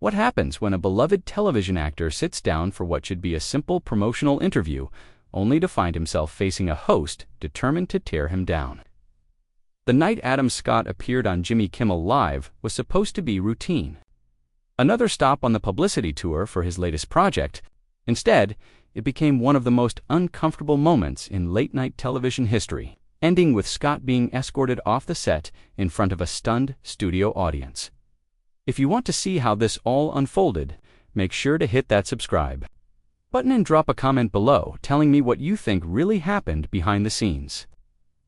What happens when a beloved television actor sits down for what should be a simple promotional interview, only to find himself facing a host determined to tear him down? The night Adam Scott appeared on Jimmy Kimmel Live was supposed to be routine. Another stop on the publicity tour for his latest project. Instead, it became one of the most uncomfortable moments in late-night television history, ending with Scott being escorted off the set in front of a stunned studio audience. If you want to see how this all unfolded, make sure to hit that subscribe button and drop a comment below telling me what you think really happened behind the scenes.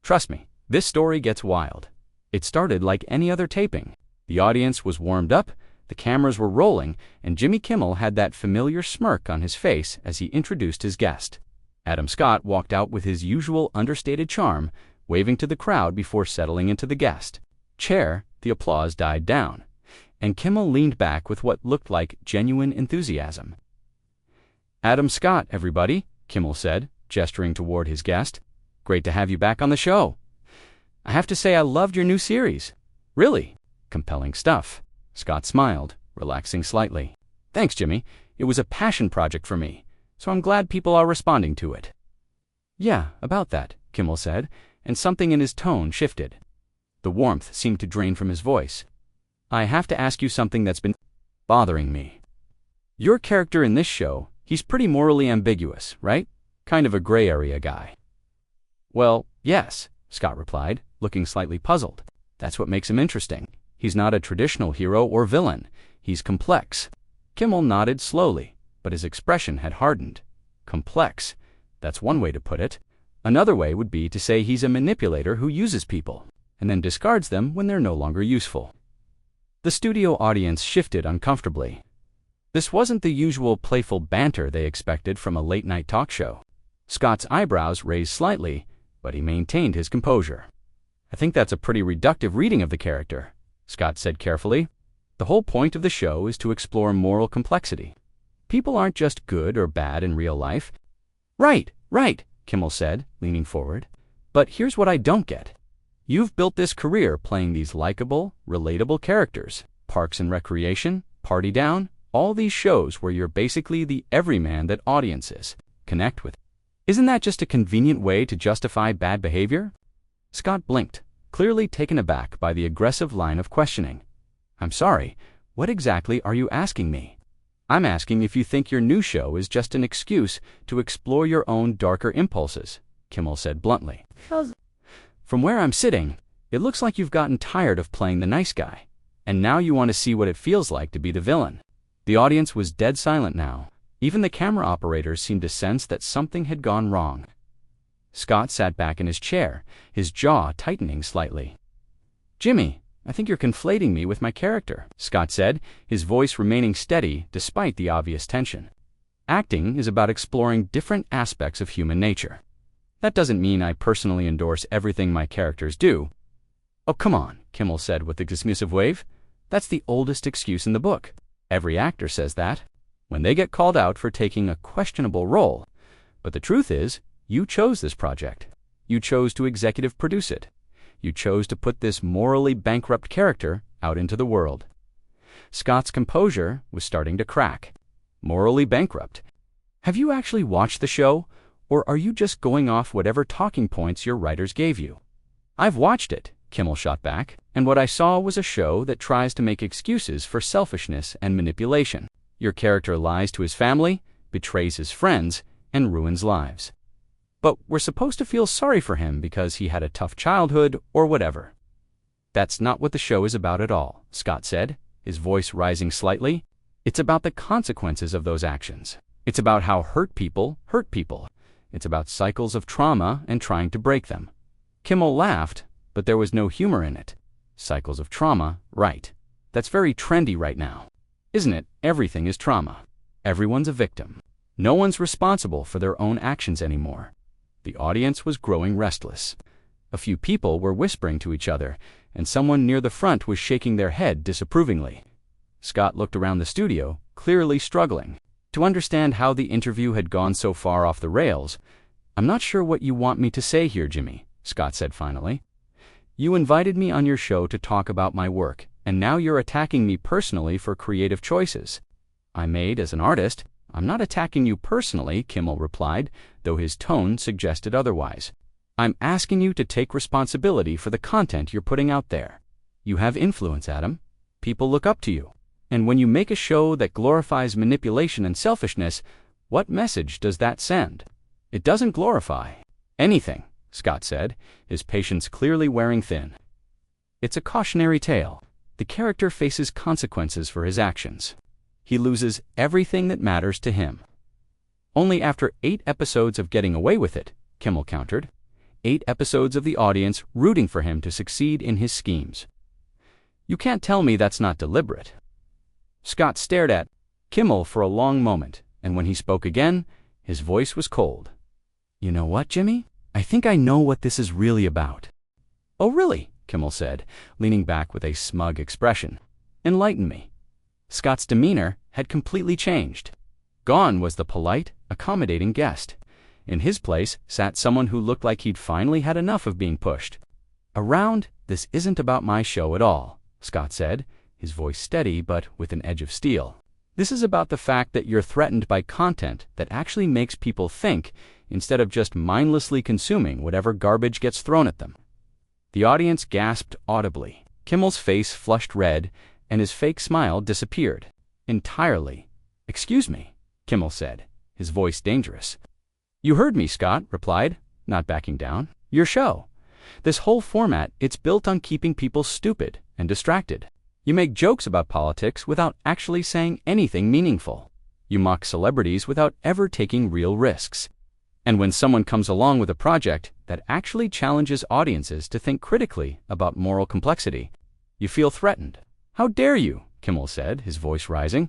Trust me, this story gets wild. It started like any other taping. The audience was warmed up, the cameras were rolling, and Jimmy Kimmel had that familiar smirk on his face as he introduced his guest. Adam Scott walked out with his usual understated charm, waving to the crowd before settling into the guest chair. The applause died down, and Kimmel leaned back with what looked like genuine enthusiasm. "Adam Scott, everybody," Kimmel said, gesturing toward his guest. "Great to have you back on the show. I have to say I loved your new series. Really compelling stuff." Scott smiled, relaxing slightly. "Thanks, Jimmy. It was a passion project for me, so I'm glad people are responding to it." "Yeah, about that," Kimmel said, and something in his tone shifted. The warmth seemed to drain from his voice. "I have to ask you something that's been bothering me. Your character in this show, he's pretty morally ambiguous, right? Kind of a gray area guy." "Well, yes," Scott replied, looking slightly puzzled. "That's what makes him interesting. He's not a traditional hero or villain. He's complex." Kimmel nodded slowly, but his expression had hardened. Complex. That's one way to put it. Another way would be to say he's a manipulator who uses people, and then discards them when they're no longer useful. The studio audience shifted uncomfortably. This wasn't the usual playful banter they expected from a late-night talk show. Scott's eyebrows raised slightly, but he maintained his composure. "I think that's a pretty reductive reading of the character," Scott said carefully. "The whole point of the show is to explore moral complexity. People aren't just good or bad in real life." Right, Kimmel said, leaning forward. "But here's what I don't get. You've built this career playing these likable, relatable characters. Parks and Recreation, Party Down, all these shows where you're basically the everyman that audiences connect with. Isn't that just a convenient way to justify bad behavior?" Scott blinked, clearly taken aback by the aggressive line of questioning. "I'm sorry, what exactly are you asking me?" "I'm asking if you think your new show is just an excuse to explore your own darker impulses," Kimmel said bluntly. "From where I'm sitting, it looks like you've gotten tired of playing the nice guy, and now you want to see what it feels like to be the villain." The audience was dead silent now. Even the camera operators seemed to sense that something had gone wrong. Scott sat back in his chair, his jaw tightening slightly. "Jimmy, I think you're conflating me with my character," Scott said, his voice remaining steady despite the obvious tension. "Acting is about exploring different aspects of human nature. That doesn't mean I personally endorse everything my characters do." "Oh, come on," Kimmel said with a dismissive wave. "That's the oldest excuse in the book. Every actor says that when they get called out for taking a questionable role. But the truth is, you chose this project. You chose to executive produce it. You chose to put this morally bankrupt character out into the world." Scott's composure was starting to crack. Morally bankrupt. Have you actually watched the show, or are you just going off whatever talking points your writers gave you? "I've watched it," Kimmel shot back, "and what I saw was a show that tries to make excuses for selfishness and manipulation. Your character lies to his family, betrays his friends, and ruins lives. But we're supposed to feel sorry for him because he had a tough childhood or whatever." "That's not what the show is about at all," Scott said, his voice rising slightly. "It's about the consequences of those actions. It's about how hurt people hurt people. It's about cycles of trauma and trying to break them." Kimmel laughed, but there was no humor in it. Cycles of trauma, right. That's very trendy right now. Isn't it? Everything is trauma. Everyone's a victim. No one's responsible for their own actions anymore. The audience was growing restless. A few people were whispering to each other, and someone near the front was shaking their head disapprovingly. Scott looked around the studio, clearly struggling to understand how the interview had gone so far off the rails. "I'm not sure what you want me to say here, Jimmy," Scott said finally. "You invited me on your show to talk about my work, and now you're attacking me personally for creative choices I made as an artist. I'm not attacking you personally, Kimmel replied, though his tone suggested otherwise. I'm asking you to take responsibility for the content you're putting out there. You have influence, Adam. People look up to you. And when you make a show that glorifies manipulation and selfishness, what message does that send? It doesn't glorify anything, Scott said, his patience clearly wearing thin. It's a cautionary tale. The character faces consequences for his actions. He loses everything that matters to him. Only after 8 episodes of getting away with it, Kimmel countered. 8 episodes of the audience rooting for him to succeed in his schemes. You can't tell me that's not deliberate. Scott stared at Kimmel for a long moment, and when he spoke again, his voice was cold. You know what, Jimmy? I think I know what this is really about. Oh, really? Kimmel said, leaning back with a smug expression. Enlighten me. Scott's demeanor had completely changed. Gone was the polite, accommodating guest. In his place sat someone who looked like he'd finally had enough of being pushed. Around, this isn't about my show at all, Scott said, his voice steady but with an edge of steel. This is about the fact that you're threatened by content that actually makes people think instead of just mindlessly consuming whatever garbage gets thrown at them. The audience gasped audibly. Kimmel's face flushed red, and his fake smile disappeared. Entirely. Excuse me, Kimmel said, his voice dangerous. You heard me, Scott replied, not backing down. Your show. This whole format, it's built on keeping people stupid and distracted. You make jokes about politics without actually saying anything meaningful. You mock celebrities without ever taking real risks. And when someone comes along with a project that actually challenges audiences to think critically about moral complexity, you feel threatened. How dare you, Kimmel said, his voice rising.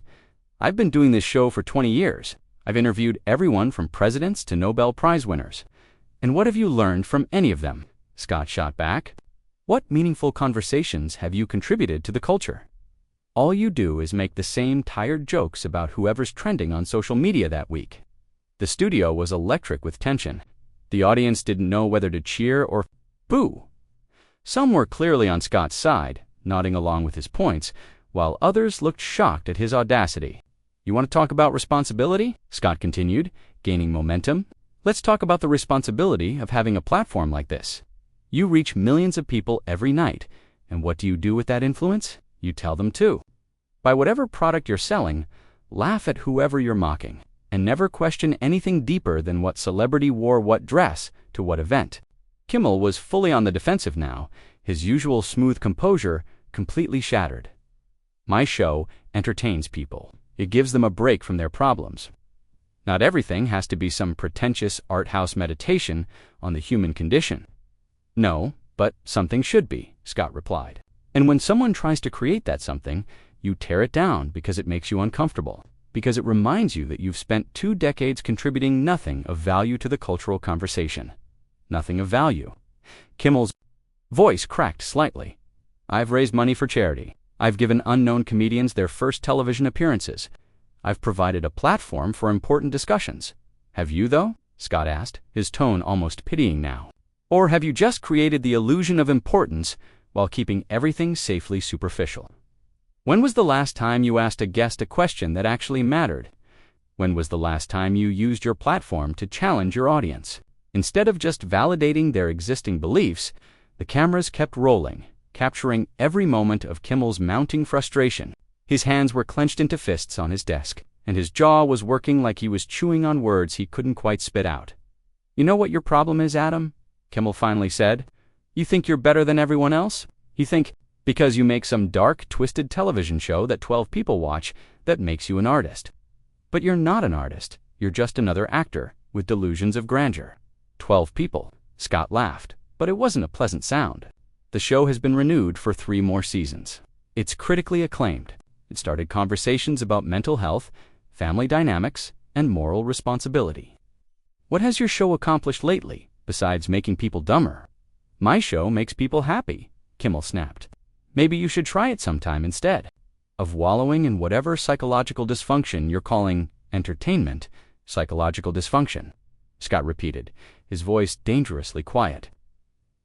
I've been doing this show for 20 years. I've interviewed everyone from presidents to Nobel Prize winners. And what have you learned from any of them? Scott shot back. What meaningful conversations have you contributed to the culture? All you do is make the same tired jokes about whoever's trending on social media that week. The studio was electric with tension. The audience didn't know whether to cheer or boo. Some were clearly on Scott's side, nodding along with his points, while others looked shocked at his audacity. You want to talk about responsibility? Scott continued, gaining momentum. Let's talk about the responsibility of having a platform like this. You reach millions of people every night, and what do you do with that influence? You tell them to. By whatever product you're selling, laugh at whoever you're mocking, and never question anything deeper than what celebrity wore what dress to what event. Kimmel was fully on the defensive now, his usual smooth composure completely shattered. My show entertains people. It gives them a break from their problems. Not everything has to be some pretentious art house meditation on the human condition. No, but something should be, Scott replied. And when someone tries to create that something, you tear it down because it makes you uncomfortable, because it reminds you that you've spent 2 decades contributing nothing of value to the cultural conversation. Nothing of value. Kimmel's voice cracked slightly. I've raised money for charity. I've given unknown comedians their first television appearances. I've provided a platform for important discussions. Have you, though? Scott asked, his tone almost pitying now. Or have you just created the illusion of importance while keeping everything safely superficial? When was the last time you asked a guest a question that actually mattered? When was the last time you used your platform to challenge your audience? Instead of just validating their existing beliefs, the cameras kept rolling, capturing every moment of Kimmel's mounting frustration. His hands were clenched into fists on his desk, and his jaw was working like he was chewing on words he couldn't quite spit out. You know what your problem is, Adam? Kimmel finally said. You think you're better than everyone else? You think, because you make some dark, twisted television show that 12 people watch, that makes you an artist. But you're not an artist. You're just another actor with delusions of grandeur. 12 people. Scott laughed, but it wasn't a pleasant sound. The show has been renewed for 3 more seasons. It's critically acclaimed. It started conversations about mental health, family dynamics, and moral responsibility. What has your show accomplished lately, besides making people dumber? My show makes people happy, Kimmel snapped. Maybe you should try it sometime instead of wallowing in whatever psychological dysfunction you're calling entertainment. Psychological dysfunction, Scott repeated, his voice dangerously quiet.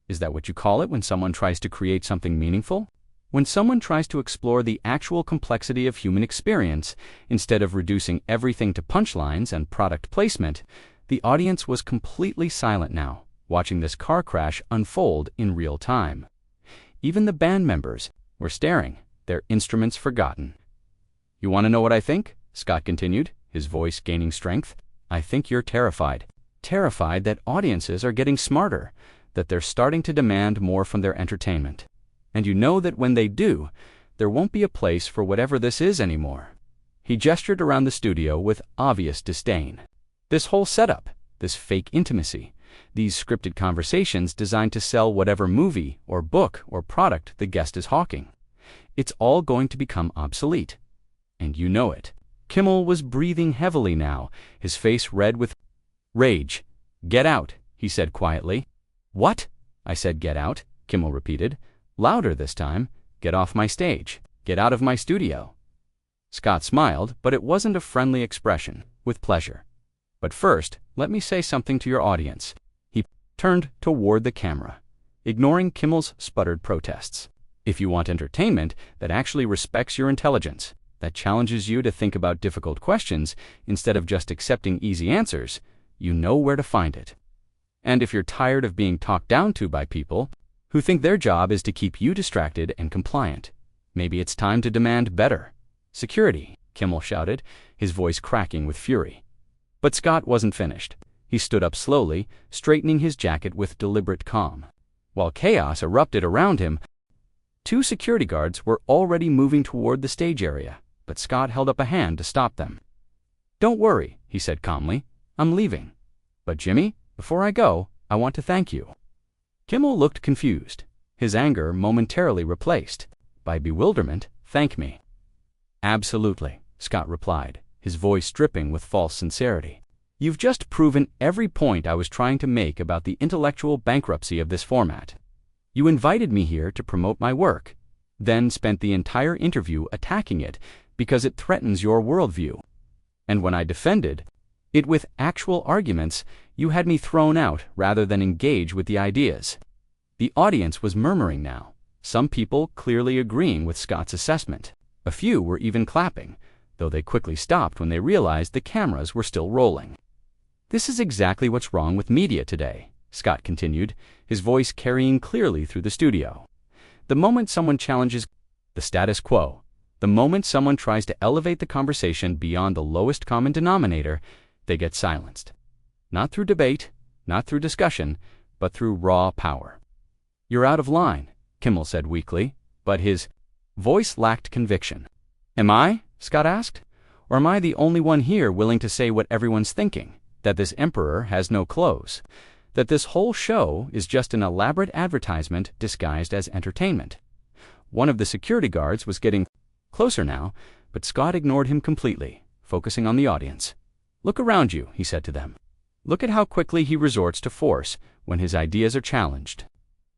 Is that what you call it when someone tries to create something meaningful? When someone tries to explore the actual complexity of human experience, instead of reducing everything to punchlines and product placement, the audience was completely silent now, watching this car crash unfold in real time. Even the band members were staring, their instruments forgotten. "You want to know what I think?" Scott continued, his voice gaining strength. "I think you're terrified. Terrified that audiences are getting smarter, that they're starting to demand more from their entertainment. And you know that when they do, there won't be a place for whatever this is anymore." He gestured around the studio with obvious disdain. This whole setup, this fake intimacy, these scripted conversations designed to sell whatever movie or book or product the guest is hawking, it's all going to become obsolete. And you know it. Kimmel was breathing heavily now, his face red with rage. "Get out," he said quietly. "What?" I said. "Get out," Kimmel repeated, louder this time. "Get off my stage. Get out of my studio." Scott smiled, but it wasn't a friendly expression. "With pleasure. But first, let me say something to your audience." He turned toward the camera, ignoring Kimmel's sputtered protests. "If you want entertainment that actually respects your intelligence, that challenges you to think about difficult questions instead of just accepting easy answers, you know where to find it. And if you're tired of being talked down to by people who think their job is to keep you distracted and compliant, maybe it's time to demand better." "Security," Kimmel shouted, his voice cracking with fury. But Scott wasn't finished. He stood up slowly, straightening his jacket with deliberate calm. While chaos erupted around him, 2 security guards were already moving toward the stage area, but Scott held up a hand to stop them. "Don't worry," he said calmly. "I'm leaving. But Jimmy, before I go, I want to thank you." Kimmel looked confused, his anger momentarily replaced by bewilderment. "Thank me?" "Absolutely," Scott replied, his voice dripping with false sincerity. "You've just proven every point I was trying to make about the intellectual bankruptcy of this format. You invited me here to promote my work, then spent the entire interview attacking it because it threatens your worldview. And when I defended it with actual arguments, you had me thrown out rather than engage with the ideas." The audience was murmuring now, some people clearly agreeing with Scott's assessment. A few were even clapping, though they quickly stopped when they realized the cameras were still rolling. "This is exactly what's wrong with media today," Scott continued, his voice carrying clearly through the studio. "The moment someone challenges the status quo, the moment someone tries to elevate the conversation beyond the lowest common denominator, they get silenced. Not through debate, not through discussion, but through raw power." "You're out of line," Kimmel said weakly, but his voice lacked conviction. "Am I?" Scott asked. "Or am I the only one here willing to say what everyone's thinking, that this emperor has no clothes, that this whole show is just an elaborate advertisement disguised as entertainment?" One of the security guards was getting closer now, but Scott ignored him completely, focusing on the audience. "Look around you," he said to them. "Look at how quickly he resorts to force when his ideas are challenged.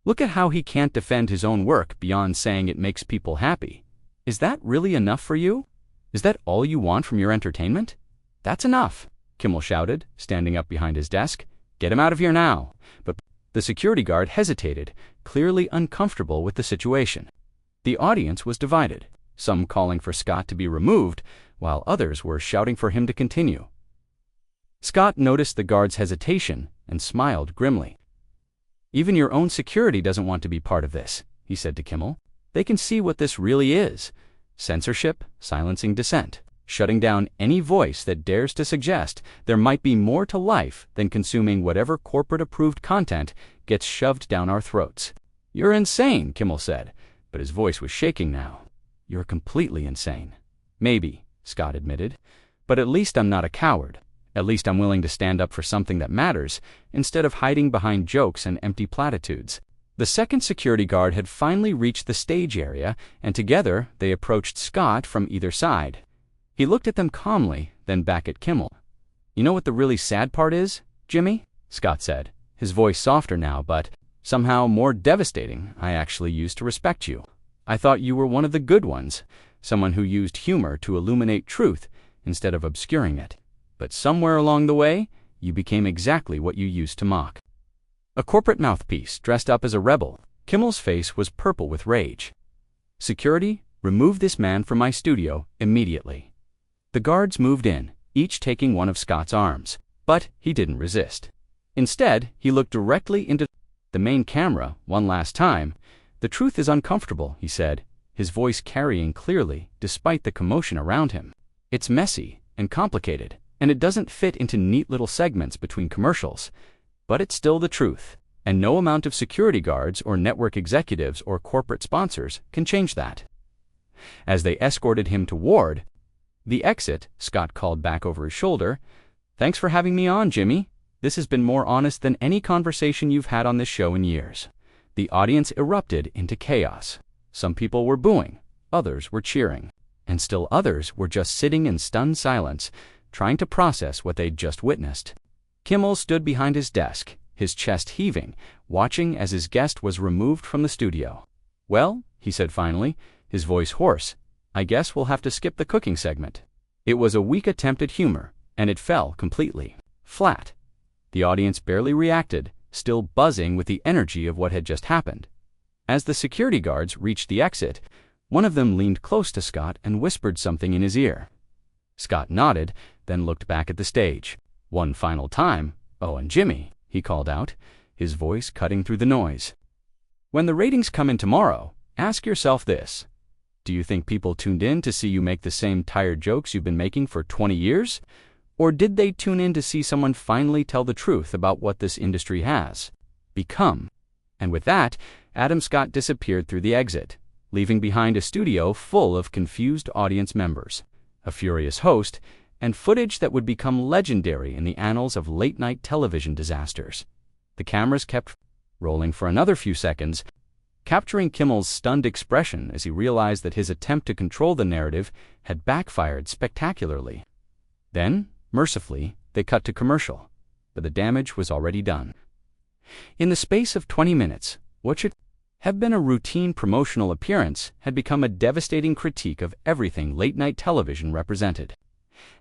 Look at how he can't defend his own work beyond saying it makes people happy. Is that really enough for you? Is that all you want from your entertainment?" "That's enough," Kimmel shouted, standing up behind his desk. "Get him out of here now." But the security guard hesitated, clearly uncomfortable with the situation. The audience was divided, some calling for Scott to be removed, while others were shouting for him to continue. Scott noticed the guard's hesitation and smiled grimly. "Even your own security doesn't want to be part of this," he said to Kimmel. "They can see what this really is. Censorship, silencing dissent, shutting down any voice that dares to suggest there might be more to life than consuming whatever corporate-approved content gets shoved down our throats." "You're insane," Kimmel said, but his voice was shaking now. "You're completely insane." "Maybe," Scott admitted, "but at least I'm not a coward. At least I'm willing to stand up for something that matters, instead of hiding behind jokes and empty platitudes." The second security guard had finally reached the stage area, and together they approached Scott from either side. He looked at them calmly, then back at Kimmel. "You know what the really sad part is, Jimmy?" Scott said, his voice softer now, but somehow more devastating. "I actually used to respect you. I thought you were one of the good ones, someone who used humor to illuminate truth instead of obscuring it. But somewhere along the way, you became exactly what you used to mock. A corporate mouthpiece dressed up as a rebel." Kimmel's face was purple with rage. "Security, remove this man from my studio immediately." The guards moved in, each taking one of Scott's arms, but he didn't resist. Instead, he looked directly into the main camera one last time. "The truth is uncomfortable," he said, his voice carrying clearly despite the commotion around him. "It's messy and complicated, and it doesn't fit into neat little segments between commercials. But it's still the truth, and no amount of security guards or network executives or corporate sponsors can change that." As they escorted him toward the exit, Scott called back over his shoulder, "Thanks for having me on, Jimmy. This has been more honest than any conversation you've had on this show in years." The audience erupted into chaos. Some people were booing, others were cheering, and still others were just sitting in stunned silence, trying to process what they'd just witnessed. Kimmel stood behind his desk, his chest heaving, watching as his guest was removed from the studio. "Well," he said finally, his voice hoarse, "I guess we'll have to skip the cooking segment." It was a weak attempt at humor, and it fell completely flat. The audience barely reacted, still buzzing with the energy of what had just happened. As the security guards reached the exit, one of them leaned close to Scott and whispered something in his ear. Scott nodded, then looked back at the stage. One final time, "Oh, and Jimmy," he called out, his voice cutting through the noise. "When the ratings come in tomorrow, ask yourself this. Do you think people tuned in to see you make the same tired jokes you've been making for 20 years? Or did they tune in to see someone finally tell the truth about what this industry has become?" And with that, Adam Scott disappeared through the exit, leaving behind a studio full of confused audience members, a furious host, and footage that would become legendary in the annals of late-night television disasters. The cameras kept rolling for another few seconds, capturing Kimmel's stunned expression as he realized that his attempt to control the narrative had backfired spectacularly. Then, mercifully, they cut to commercial, but the damage was already done. In the space of 20 minutes, what should have been a routine promotional appearance had become a devastating critique of everything late-night television represented.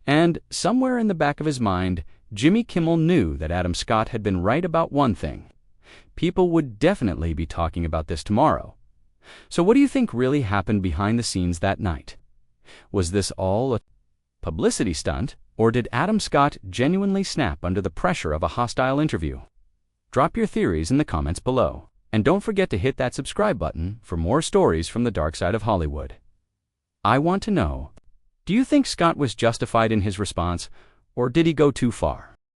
And, somewhere in the back of his mind, Jimmy Kimmel knew that Adam Scott had been right about one thing. People would definitely be talking about this tomorrow. So what do you think really happened behind the scenes that night? Was this all a publicity stunt, or did Adam Scott genuinely snap under the pressure of a hostile interview? Drop your theories in the comments below. And don't forget to hit that subscribe button for more stories from the dark side of Hollywood. I want to know, do you think Scott was justified in his response, or did he go too far?